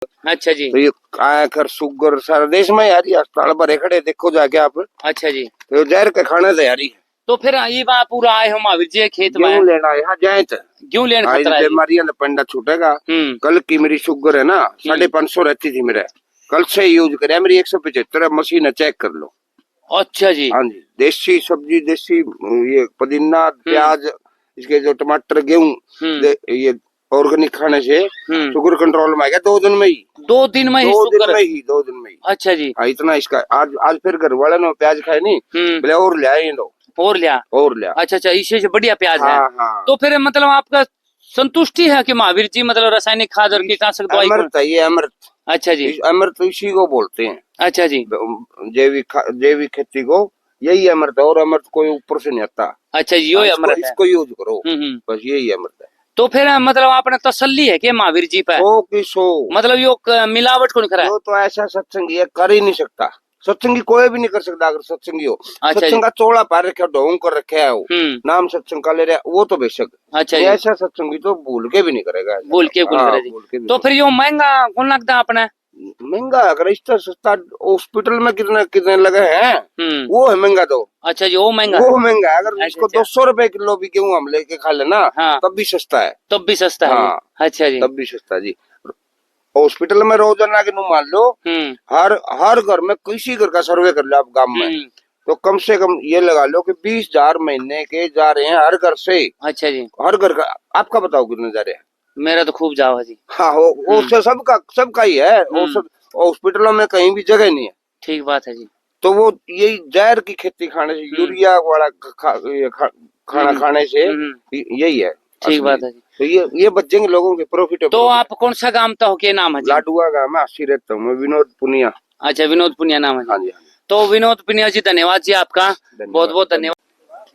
अच्छा जी। तो ये आकर शुगर सारा देश में यार, ये अस्पताल भरे खड़े, देखो जाके आप। अच्छा जी। तो जहर का खाना तैयारी है। तो फिर ये वहाँ पूरा आए हम महावीर जी के खेत में गेहूं लेना यहाँ जाए तो क्यों लेन आज खतरा है जी? बीमारियां ने पंडा छूटेगा। हम्म। कल की मेरी शुगर है ना 550 रहती थी मेरे, कल से यूज करे मेरी 175 मशीन है, चेक कर लो। अच्छा जी। हाँ जी, देसी सब्जी, देसी ये पुदीना प्याज, इसके जो टमाटर गेहूं, ये ऑर्गेनिक खाने से शुगर कंट्रोल में आ गया 2 दिन में ही। 2 दिन में ही 2 दिन शुगर? में ही, 2 दिन में ही। अच्छा जी। हाँ, इतना इसका आज फिर घर वाले ने प्याज खाए नहीं, बोले और ले आए लो, और लिया? और लिया। अच्छा अच्छा, इससे बढ़िया प्याज है। हाँ हाँ। तो फिर मतलब आपका संतुष्टि है कि महावीर जी मतलब रासायनिक खाद और कीटनाशक दवाई अमृत है ये, अमृत। अच्छा जी। अमृत इसी को बोलते हैं। अच्छा जी। जैविक खेती को यही अमृत है, और अमृत कोई ऊपर से नहीं आता। अच्छा जी, यो अमृत है। इसको यूज करो, बस यही अमृत है। तो फिर मतलब आपने तसल्ली है कि महावीर जी पे 100 मतलब यो मिलावट को नहीं करा है? जो तो ऐसा सत्संग ये कर ही नहीं सकता, सत्संगी कोई भी नहीं कर सकता अगर सत्संगी हो। अच्छा सत्संग का चोला पार रखा, ढोंग कर रखा है वो, नाम सत्संग का ले रहा वो तो बेशक। अच्छा ये ऐसा सत्संगी तो भूल के भी नहीं करेगा, भूल के जी। तो फिर यो महंगा कौन लगता है अपने? महंगा अगर इसका सस्ता हॉस्पिटल में कितने कितने लगे हैं, वो है महंगा तो। अच्छा जी, वो महंगा है। अगर इसको 200 रुपए किलो भी गेहूं हम लेके खा लेना, तब भी सस्ता है। तब भी सस्ता है। अच्छा जी, तब भी सस्ता जी। हॉस्पिटल में रोजाना के मान लो, हर घर में किसी घर का सर्वे कर लो आप गांव में, तो कम से कम ये लगा लो कि 20,000 महीने के जा रहे हैं हर घर से। अच्छा जी। हर घर का आपका बताओ कितने जा रहे हैं? मेरा तो खूब जाओ जी। हाँ, वो सबका ही है। हॉस्पिटलों में कहीं भी जगह नहीं है। ठीक बात है जी। तो वो यही जहर की खेती खाने से, यूरिया वाला खाना खाने से यही है। ठीक बात है जी। तो ये बचेंगे लोगों के प्रॉफिट। तो आप कौन सा गांव तो हो, क्या नाम है जी? लाडुआ गांव में आसी रहता हूँ मैं, विनोद पुनिया। अच्छा, विनोद पुनिया नाम है जी। हाँ जी। तो विनोद पुनिया जी, धन्यवाद जी आपका, बहुत बहुत धन्यवाद।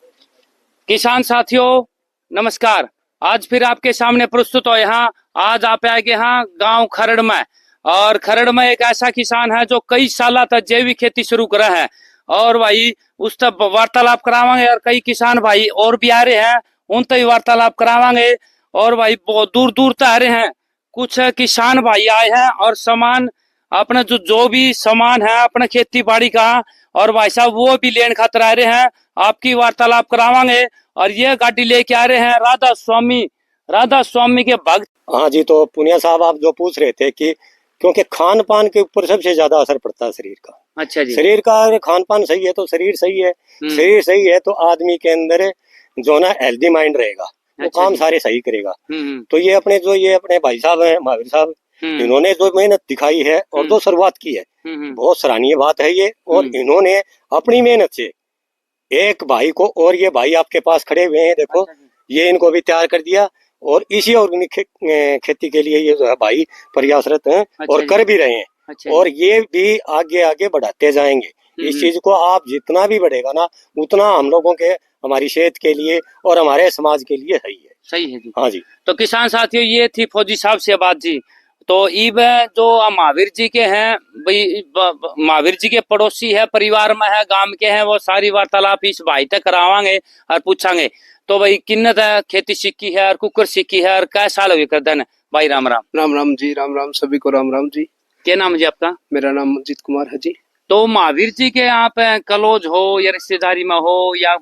किसान साथियों नमस्कार। आज फिर आपके सामने प्रस्तुत हो यहाँ, आज आप आए यहाँ गांव खरड़ में, और खरड़ में एक ऐसा किसान है जो कई साल तक जैविक खेती शुरू करा है, और भाई उस तक वार्तालाप करावांगे, और कई किसान भाई और भी आ रहे हैं उन तक वार्तालाप करावांगे। और भाई बहुत दूर दूर तक आ रहे हैं, कुछ किसान भाई आए हैं और सामान अपने जो भी सामान है अपने खेती बाड़ी का, और भाई साहब वो भी लेने खातर आ रहे हैं, आपकी वार्तालाप करावांगे। और ये गाड़ी लेके आ रहे हैं राधा स्वामी के भक्त। हाँ जी, तो पुनिया साहब आप जो पूछ रहे थे कि क्योंकि खान पान के ऊपर सबसे ज्यादा असर पड़ता है शरीर का। अच्छा जी। शरीर का अगर खान पान सही है तो शरीर सही है, शरीर सही है तो आदमी के अंदर जो ना हेल्दी माइंड रहेगा, वो काम सारे सही करेगा। तो ये अपने भाई साहब हैं, महावीर साहब, इन्होंने जो मेहनत दिखाई है और जो शुरुआत की है, बहुत सराहनीय बात है ये। और इन्होंने अपनी मेहनत से एक भाई को, और ये भाई आपके पास खड़े हुए हैं देखो, ये इनको भी तैयार कर दिया, और इसी ऑर्गेनिक खेती के लिए ये जो है भाई प्रयासरत हैं और कर भी रहे हैं। और ये भी आगे आगे बढ़ाते जाएंगे। इस चीज को आप जितना भी बढ़ेगा ना, उतना हम लोगों के, हमारी सेहत के लिए और हमारे समाज के लिए सही है। सही है जी। हाँ जी। तो किसान साथियों, ये थी फौजी साहब से बात जी। तो ईब जो महावीर जी के हैं भाई, महावीर जी के पड़ोसी है, परिवार में है, गांव के हैं, वो सारी वार्तालाप इस भाई तक करावांगे और पूछांगे। तो भाई किन्नत खेती सीखी है और कुकर सीखी है और कै साल हुए कर देन भाई? राम राम। राम राम जी, राम राम, सभी को राम राम जी। क्या नाम है जी आपका? मेरा नाम मंजीत कुमार है जी। तो महावीर जी के आप कलोज हो या रिश्तेदारी में हो या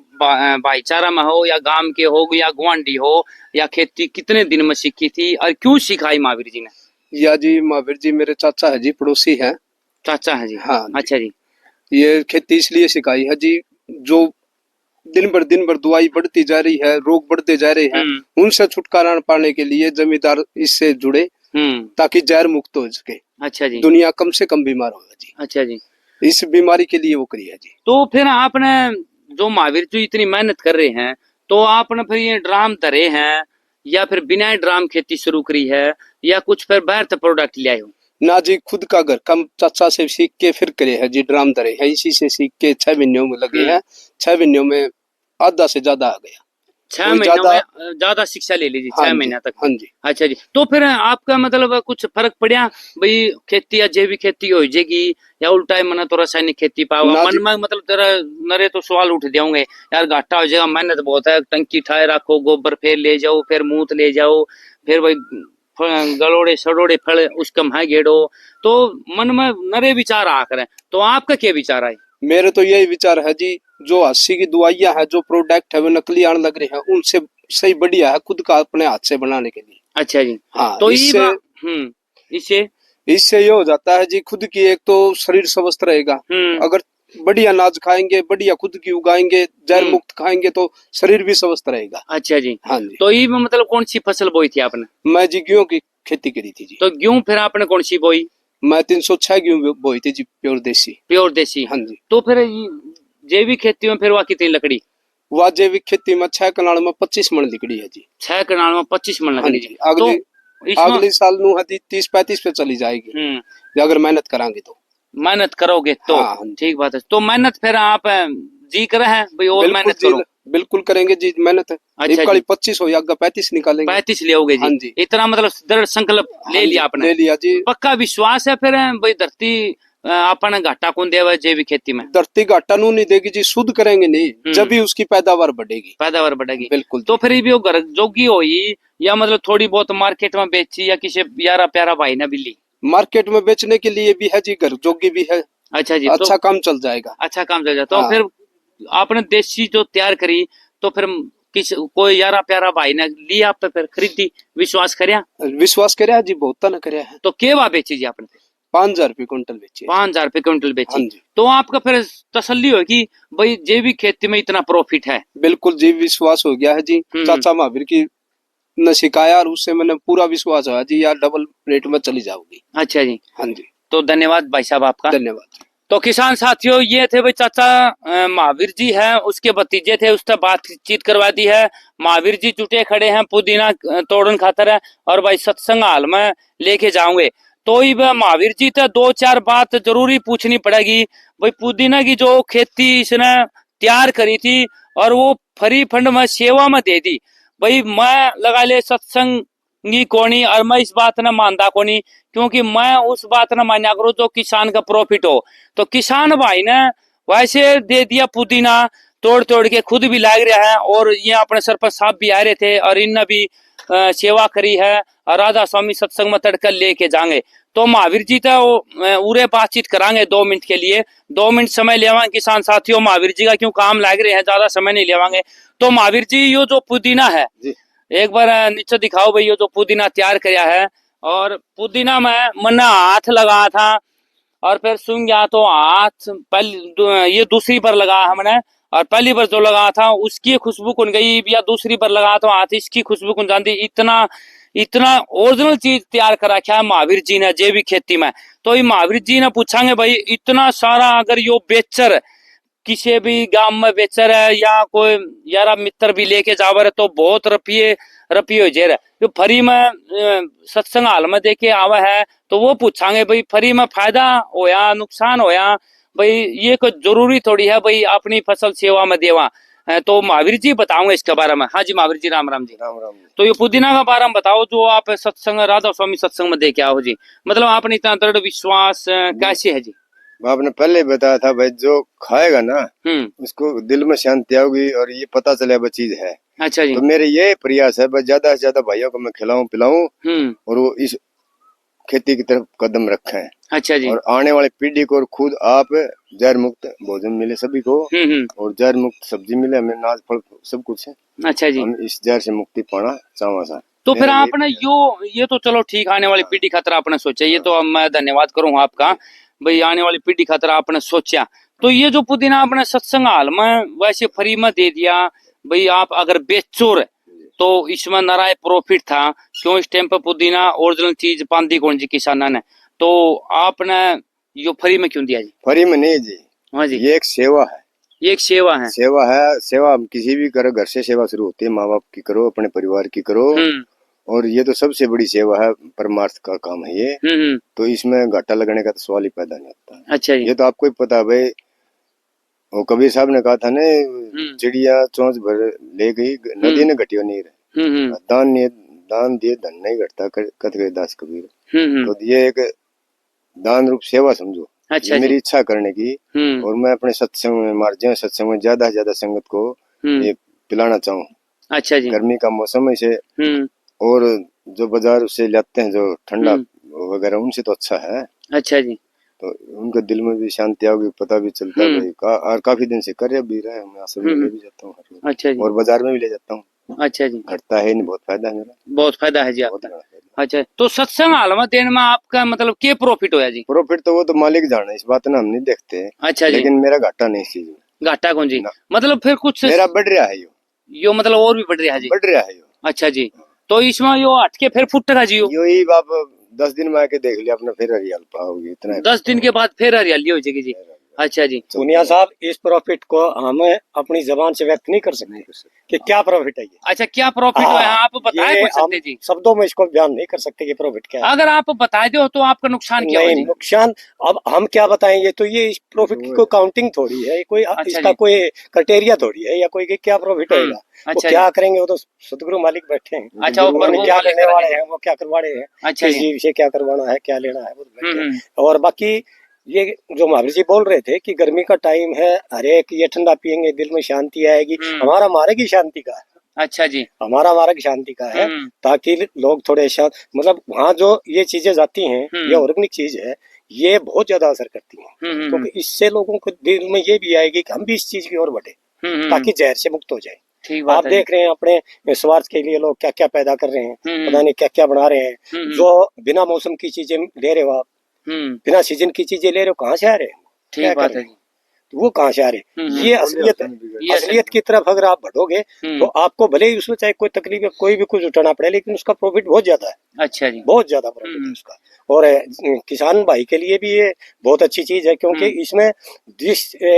भाईचारा में हो या गांव के हो या गुआंढी हो, या खेती कितने दिन में सीखी थी और क्यों सिखाई महावीर जी ने? या जी, महावीर जी मेरे चाचा है जी, पड़ोसी है। चाचा है जी? हाँ। अच्छा जी। ये खेती इसलिए सिखाई है जी, जो दिन भर दवाई बढ़ती जा रही है, रोग बढ़ते जा रहे हैं, उनसे छुटकारा पाने के लिए जमींदार इससे जुड़े, ताकि जहर मुक्त हो सके। अच्छा जी। दुनिया कम से कम बीमार होगा जी। अच्छा जी। इस बीमारी के लिए वो करी है जी। तो फिर आपने जो महावीर जी इतनी मेहनत कर रहे हैं, तो आपने फिर ये ड्राम धरे हैं या फिर बिना ड्राम खेती शुरू करी है, या कुछ फिर बाहर से प्रोडक्ट ले आए हो? ना जी, खुद का घर कम चाचा से सीख के फिर करे है जी, ड्राम धरे है, इसी से सीख के 6 महीनों में लगे हैं। 6 महीनों में आधा से ज्यादा आ गया। 6 महीनों में ज्यादा शिक्षा ले लीजिए? 6 महीने तक? हाँ जी। अच्छा जी। तो फिर आपका मतलब कुछ फर्क पड़ा भाई, खेती या जैविक खेती हो जाएगी या उल्टा मन तो रासायनिक खेती पाओगा? मन में मतलब तेरा नरे तो सवाल उठ जाओगे, यार घाटा हो जाएगा, मेहनत बहुत है, टंकी ठाए रखो, गोबर फिर ले जाओ, फिर मूत ले जाओ, फिर भाई गलोड़े सड़ोड़े फल उसका है गेड़ो, तो मन में नरे विचार आ करे। तो आपका क्या विचार है? मेरे तो यही विचार है जी, जो हस्सी की दवाइयां है, जो प्रोडक्ट है वो नकली आने लग रहे हैं, उनसे सही बढ़िया है खुद का अपने हाथ से बनाने के लिए। अच्छा जी। हाँ, तो इससे इससे ये हो जाता है जी, खुद की एक तो शरीर स्वस्थ रहेगा। अगर बढ़िया अनाज खाएंगे, बढ़िया खुद की उगाएंगे, जहर मुक्त खाएंगे तो शरीर भी स्वस्थ रहेगा। अच्छा जी। हाँ जी। तो ये मतलब कौन सी फसल बोई थी आपने? मैं जी गेहूं की खेती करी थी जी। तो गेहूं फिर आपने कौन सी बोई? मैं 306 गेहूं बोई थी जी, प्योर देसी। प्योर देसी। हाँ जी। तो फिर जैविक खेती में फिर वह कितनी लकड़ी? वह जैविक खेती में 6 कनाल में 25 मन निकली है जी। 6 कनाल में 25 मन हाँ लकड़ी जी। तो अगले साल नू हदी 30-35 पे चली जाएगी, अगर मेहनत करांगे तो। मेहनत करोगे तो। हाँ, ठीक बात है। तो मेहनत फिर आप जी कर हैं भाई, और मेहनत करो। बिल्कुल करेंगे जी मेहनत। अच्छा एक 25 हो या 35 निकालेंगे। 35 ले आओगे जी। हाँ जी। इतना मतलब दृढ़ संकल्प ले लिया आपने? ले लिया जी। पक्का विश्वास है फिर भाई धरती अपन घाटा कौन देवा जैविक खेती में? धरती घाटा नू नहीं देगी जी, शुद्ध करेंगे नहीं जब भी उसकी पैदावार बढ़ेगी। पैदावार बढ़ेगी बिल्कुल। तो फिर भी वो घर जोगी होई या मतलब थोड़ी बहुत मार्केट में बेची या किसी यारा प्यारा भाई ने भी ली? मार्केट में बेचने के लिए भी है जी, घर जोगी भी है। अच्छा जी। अच्छा काम चल जाएगा। अच्छा काम चल जाएगा। तो फिर आपने देसी जो तैयार करी तो फिर कोई यारा प्यारा भाई ने लिया आप पे, फिर खरीदी, विश्वास करया? विश्वास करया जी, बहुत ना करया है। तो केवा बेची जी आपने? 5,000 रुपये क्विंटल बेची। 5,000 रुपये क्विंटल बेची। हाँ जी। तो आपका फिर तसल्ली हो कि भाई जैविक खेती में इतना प्रॉफिट है? बिल्कुल जी, विश्वास हो गया है जी। चाचा महावीर की ने सिखाया और उससे मैंने पूरा विश्वास हुआ जी, यार डबल रेट में चली जाओगी। अच्छा जी। हाँ जी। तो धन्यवाद भाई साहब आपका। धन्यवाद। तो किसान साथियों, ये थे भाई चाचा महावीर जी हैं, उसके भतीजे थे, उससे बातचीत करवा दी है। महावीर जी जुटे खड़े हैं पुदीना तोड़न खातर है, और भाई सत्संग हाल में लेके जाऊंगे। तो ही महावीर जी तो 2-4 बात जरूरी पूछनी पड़ेगी। भाई पुदीना की जो खेती इसने तैयार करी थी और वो फ्री फंड में सेवा में दे दी। भाई मैं लगा ले सत्संगी कोनी, और मैं इस बात न मानता कोनी, क्योंकि मैं उस बात न मान्या करूँ जो किसान का प्रॉफिट हो। तो किसान भाई ने वैसे दे दिया पुदीना, तोड़ तोड़ के खुद भी लाग रहा है, और ये अपने सरपंच साहब भी आ रहे थे और इनने भी सेवा करी है, और राधा स्वामी सत्संग में तड़कर लेके जाएंगे। तो महावीर जी तो उरे बातचीत करांगे 2 मिनट के लिए। 2 मिनट समय लेवांगे किसान साथियों, महावीर जी का क्यों काम लाग रहे हैं, ज्यादा समय नहीं लेवांगे। तो महावीर जी, यो जो पुदीना है एक बार नीचे दिखाओ भाई, यो जो पुदीना तैयार किया है, और पुदीना में मना हाथ लगा था और फिर सुन गया तो हाथ पहले ये दूसरी पर लगा हमने, और पहली बार जो लगा था उसकी खुशबू कौन गई, या दूसरी बार लगा तो हाथ इसकी खुशबू कौन जानती। इतना इतना ओरिजिनल चीज तैयार करा क्या महावीर जी ने जैविक खेती में। तो ये महावीर जी ने पूछांगे भाई, इतना सारा अगर यो बेचर किसी भी गांव में बेचर है या कोई यारा मित्र भी लेके जावर है तो बहुत रुपये जेर है, जो फ्री में सत्संग हाल में देके आवा है। तो वो पूछांगे भाई फ्री में फायदा होया नुकसान होया, भाई ये कोई जरूरी थोड़ी है भाई अपनी फसल सेवा में देवा। तो महावीर जी बताऊंगा इसके बारे में। हाँ जी महावीर जी, राम राम जी। राम राम। तो ये पुदीना का बारे में बताओ जो आप सत्संग राधा स्वामी सत्संग में देके आओ जी, मतलब आपने इतना दृढ़ विश्वास कैसे है जी? आपने पहले बताया था भाई, जो खाएगा ना उसको दिल में शांति आओगी और ये पता चले वो चीज है। अच्छा जी। तो मेरे ये प्रयास है भाई, ज्यादा से ज्यादा भाइयों को मैं खिलाऊं पिलाऊं और वो इस खेती की तरफ कदम रखें। अच्छा जी। और आने वाली पीढ़ी को और खुद आप जहर मुक्त भोजन मिले सभी को, और जहर मुक्त सब्जी मिले, हमें नाज फल सब कुछ है। अच्छा जी। हम इस जहर से मुक्ति पाना चाहवा। तो फिर आपने ये तो चलो ठीक, आने वाली पीढ़ी खातर आपने सोचा, ये तो मैं धन्यवाद करूँ आपका भाई, आने वाली पीढ़ी खातर आपने सोचा। तो ये जो पुदीना आपने सत्संग हाल में वैसे फ्री में दे दिया भाई, आप अगर बेचो तो इसमें नाराय प्रॉफिट था, क्यों इस टाइम पर पुदीना ओरिजिनल चीज पांदी कौन जी किसाना ने, तो आपने यो फ्री में क्यों दिया जी? फ्री में नहीं जी। हाँ जी। ये एक सेवा है। ये एक सेवा है। सेवा है। सेवा हम किसी भी करो, घर से सेवा शुरू होती है, माँ बाप की करो, अपने परिवार की करो, और ये तो सबसे बड़ी सेवा है, परमार्थ का काम है ये। तो इसमें घाटा लगने का तो सवाल ही पैदा नहीं होता। अच्छा जी। ये तो आपको ही पता है भाई, वो कबीर साहब ने कहा था ना, चिड़िया चोंच भर ले गई नदी ने घटियो नहीं रहे, दान दिए धन नहीं घटता, कथ गए दास कबीर। तो ये एक दान रूप सेवा समझो। अच्छा, मेरी इच्छा करने की, और मैं अपने सत्संग में मार्जिया सत्संग में ज्यादा से ज्यादा संगत को ये पिलाना चाहूँ। अच्छा जी। गर्मी का मौसम है इसे, और जो बाजार से लाते हैं जो ठंडा वगैरह उनसे तो अच्छा है। अच्छा जी। तो उनके दिल में भी शांति आओगी, पता भी चलता है भाई और काफी दिन से कर भी रहे हैं, मैं असल में ले भी जाता हूँ। अच्छा जी। और बाजार में भी ले जाता हूँ। अच्छा जी। घटता है नहीं, बहुत फायदा है मेरा। बहुत फायदा है जी आपका। अच्छा, तो सत्संग हाल में देने में आपका मतलब क्या प्रॉफिट होया जी? प्रॉफिट तो वो तो मालिक जाने, इस बात ना हम नहीं देखते। अच्छा जी। लेकिन मेरा घाटा नहीं इस चीज में। घाटा कौन जी? मतलब फिर कुछ मेरा बढ़ रहा है यो मतलब और भी बढ़ रहा है जी? बढ़ रहा है यो। अच्छा जी। तो इसमें यो हटके फिर फुटेगा जी? यो ही आप 10 दिन में आके देख लिया अपना, फिर हरियाल पाओगे इतना। 10 दिन के बाद फिर हरियाली हो जाएगी जी? अच्छा जी। पुनिया साहब, इस प्रॉफिट को हम अपनी जबान से व्यक्त नहीं कर सकते कि क्या प्रॉफिट है ये। अच्छा, क्या प्रॉफिट है आप बताए सकते जी? शब्दों में इसको बयान नहीं कर सकते कि प्रॉफिट क्या है। अगर आप बता दो तो आपका नुकसान क्या नहीं, नुकसान अब हम क्या बताएंगे? तो ये इस प्रॉफिट की कोई काउंटिंग थोड़ी है, कोई इसका कोई क्राइटेरिया थोड़ी है, या कोई क्या प्रॉफिट होगा। वो क्या करेंगे, वो तो सदगुरु मालिक बैठे हैं। अच्छा, वो क्या करने वाले हैं, वो क्या करवाने हैं, अच्छा किस से क्या करवाना है, क्या लेना है, वो बैठे हैं। और बाकी ये जो महावीर जी बोल रहे थे कि गर्मी का टाइम है, हर एक ये ठंडा पियेंगे दिल में शांति आएगी, हमारा मार्ग ही शांति का है। अच्छा जी। हमारा मार्ग शांति का है, ताकि लोग थोड़े शांत, मतलब वहाँ जो ये चीजें जाती हैं, ये ऑर्गेनिक चीज है, ये बहुत ज्यादा असर करती है। क्योंकि इससे लोगों को दिल में ये भी आएगी कि हम भी इस चीज की ओर बढ़े, ताकि जहर से मुक्त हो जाए। आप देख रहे हैं अपने स्वार्थ के लिए लोग क्या क्या पैदा कर रहे हैं, पता नहीं क्या क्या बना रहे हैं। जो बिना मौसम की चीजें ले रहे हो आप, बिना सीजन की चीजें ले रहे हो, कहाँ से आ रहे हैं? ठीक बात है। तो वो कहाँ से आ रहे? ये असलियत की तरफ अगर आप बढ़ोगे तो आपको भले ही उसमें चाहे कोई तकलीफ कोई भी कुछ उठाना पड़े, लेकिन उसका प्रॉफिट बहुत ज्यादा है। अच्छा जी। बहुत ज्यादा प्रॉफिट है उसका। और किसान भाई के लिए भी ये बहुत अच्छी चीज है, क्योंकि इसमें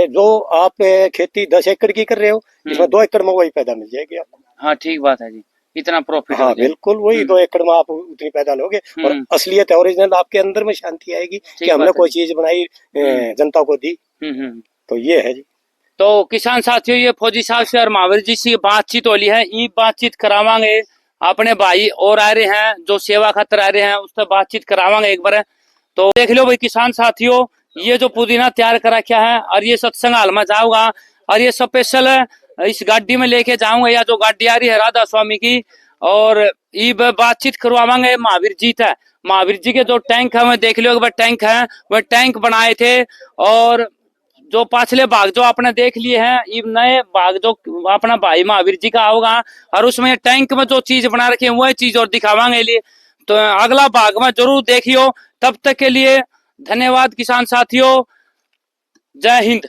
जो आप खेती 10 एकड़ की कर रहे हो, इसमें 2 एकड़ में वही पैदा मिल जाएगी आपको। हाँ, ठीक बात है जी। इतना प्रॉफिट। हाँ बिल्कुल, वही 2 एकड़ में आप उतनी पैदा लोगे, और असलियत है, ओरिजिनल आपके अंदर में शांति आएगी कि हमने कोई चीज बनाई, जनता को दी। तो ये है जी। तो किसान साथियों, ये फौजी साहब से और महावीर जी से बातचीत होली है, ये बातचीत करावांगे अपने भाई और आ रहे हैं जो सेवा खातर आ रहे हैं, उससे बातचीत करावांगे एक बार। तो देख लो भाई किसान साथियों, ये जो पुदीना तैयार करा क्या है, और ये सत्संग हाल में जाऊंगा, और ये स्पेशल इस गाड़ी में लेके जाऊंगा, या जो गाड़ी आ रही है राधा स्वामी की, और ये बातचीत करवावांगे महावीर जी था। महावीर जी के जो टैंक है, मैं देख लो टैंक है, वह टैंक बनाए थे, और जो पाछले भाग जो आपने देख लिए हैं, ये नए भाग जो अपना भाई महावीर जी का होगा, और उसमें टैंक में जो चीज बना रखी है वह चीज और दिखावांगे लिए। तो अगला भाग में जरूर देखियो। तब तक के लिए धन्यवाद किसान साथियों। जय हिंद।